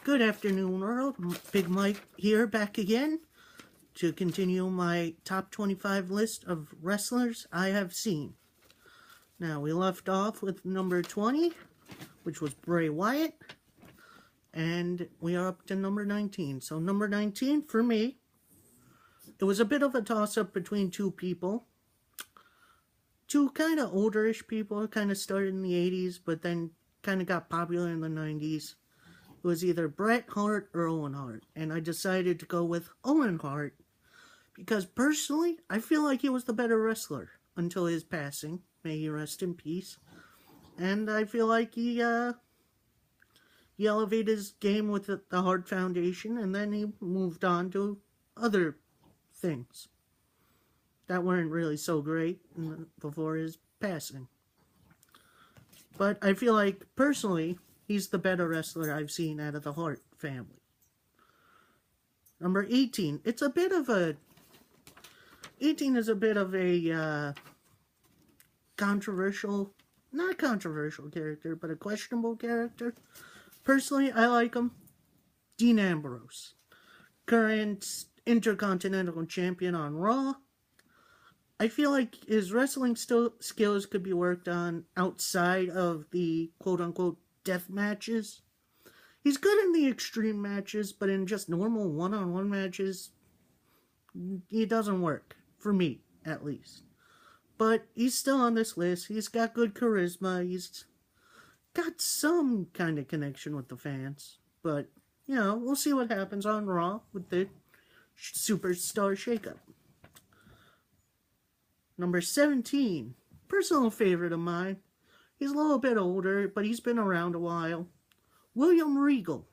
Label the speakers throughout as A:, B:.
A: Good afternoon, world. Big Mike here, back again to continue my top 25 list of wrestlers I have seen. Now, we left off with number 20, which was Bray Wyatt, and we are up to number 19. So, number 19, for me, it was a bit of a toss-up between two people. Two kind of older-ish people, kind of started in the 80s, but then kind of got popular in the 90s. It was either Bret Hart or Owen Hart, and I decided to go with Owen Hart because personally, I feel like he was the better wrestler until his passing. May he rest in peace. And I feel like he elevated his game with the Hart Foundation, and then he moved on to other things that weren't really so great before his passing. But I feel like, personally, he's the better wrestler I've seen out of the Hart family. Number 18. 18 is a bit of a not controversial character, but a questionable character. Personally, I like him. Dean Ambrose. Current Intercontinental Champion on Raw. I feel like his wrestling skills could be worked on outside of the quote-unquote death matches. He's good in the extreme matches, but in just normal one-on-one matches, he doesn't work. For me, at least. But he's still on this list. He's got good charisma. He's got some kind of connection with the fans. But, you know, we'll see what happens on Raw with the Superstar Shakeup. Number 17. Personal favorite of mine. He's a little bit older, but he's been around a while. William Regal.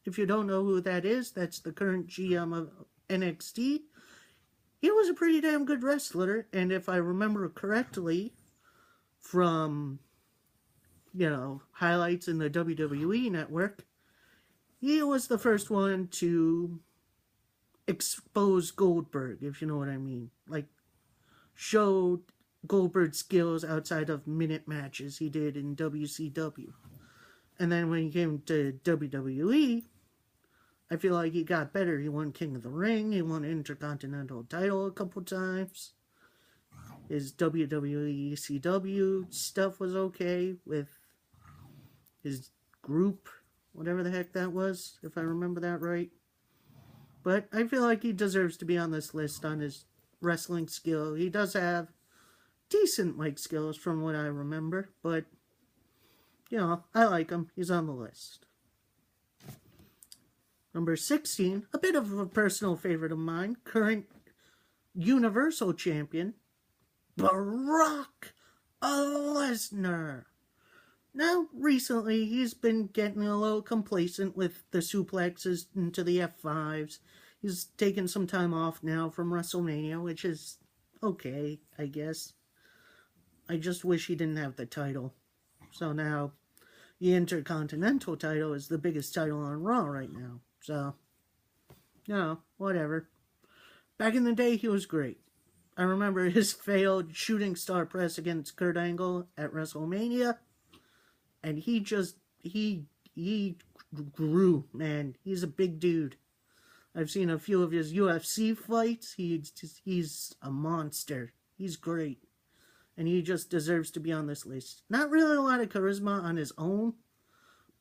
A: If you don't know who that is, that's the current GM of NXT. He was a pretty damn good wrestler, and if I remember correctly from, highlights in the WWE network, he was the first one to expose Goldberg, if you know what I mean. Like, show Goldberg's skills outside of minute matches he did in WCW. And then when he came to WWE, I feel like he got better. He won King of the Ring. He won Intercontinental title a couple times. His WWE ECW stuff was okay with his group, whatever the heck that was, if I remember that right. But I feel like he deserves to be on this list on his wrestling skill. He does have decent mic skills from what I remember, but, I like him. He's on the list. Number 16, a bit of a personal favorite of mine, current Universal Champion, Brock Lesnar. Now, recently, he's been getting a little complacent with the suplexes into the F5s. He's taken some time off now from WrestleMania, which is okay, I guess. I just wish he didn't have the title. So now, the Intercontinental title is the biggest title on Raw right now. So, whatever. Back in the day, he was great. I remember his failed shooting star press against Kurt Angle at WrestleMania. And he grew, man. He's a big dude. I've seen a few of his UFC fights. He's a monster. He's great. And he just deserves to be on this list. Not really a lot of charisma on his own,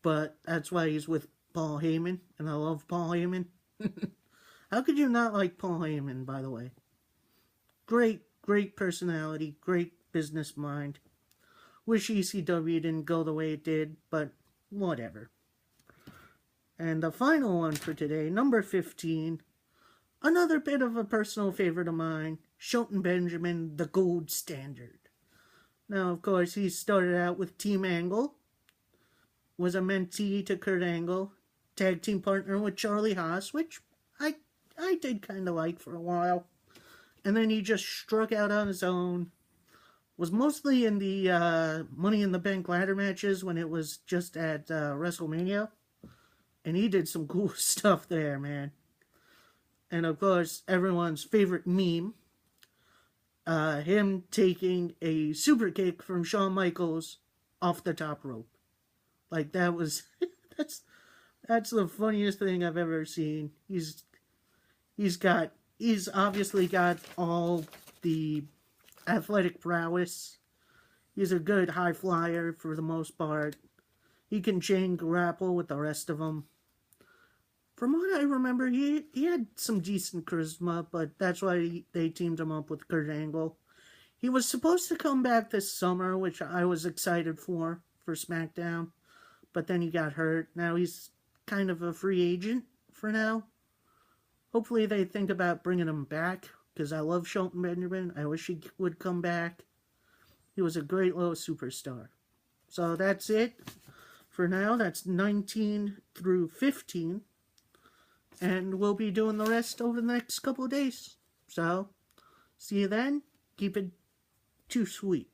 A: but that's why he's with Paul Heyman, and I love Paul Heyman. How could you not like Paul Heyman, by the way? Great personality, great business mind. Wish ECW didn't go the way it did, but whatever. And the final one for today, number 15, another bit of a personal favorite of mine, Shelton Benjamin, the gold standard. Now, of course, he started out with Team Angle, was a mentee to Kurt Angle, tag team partner with Charlie Haas, which I did kind of like for a while. And then he just struck out on his own. Was mostly in the Money in the Bank ladder matches when it was just at WrestleMania. And he did some cool stuff there, man. And of course, everyone's favorite meme. Him taking a super kick from Shawn Michaels off the top rope. Like, that was... That's the funniest thing I've ever seen. He's got he's obviously got all the athletic prowess. He's a good high flyer for the most part. He can chain grapple with the rest of them. From what I remember, he had some decent charisma, but that's why they teamed him up with Kurt Angle. He was supposed to come back this summer, which I was excited for SmackDown, but then he got hurt. Now he's kind of a free agent for now. Hopefully they think about bringing him back, because I love Shelton Benjamin. I wish he would come back. He was a great little superstar. So that's it for now. That's 19 through 15. And we'll be doing the rest over the next couple of days. So, see you then. Keep it too sweet.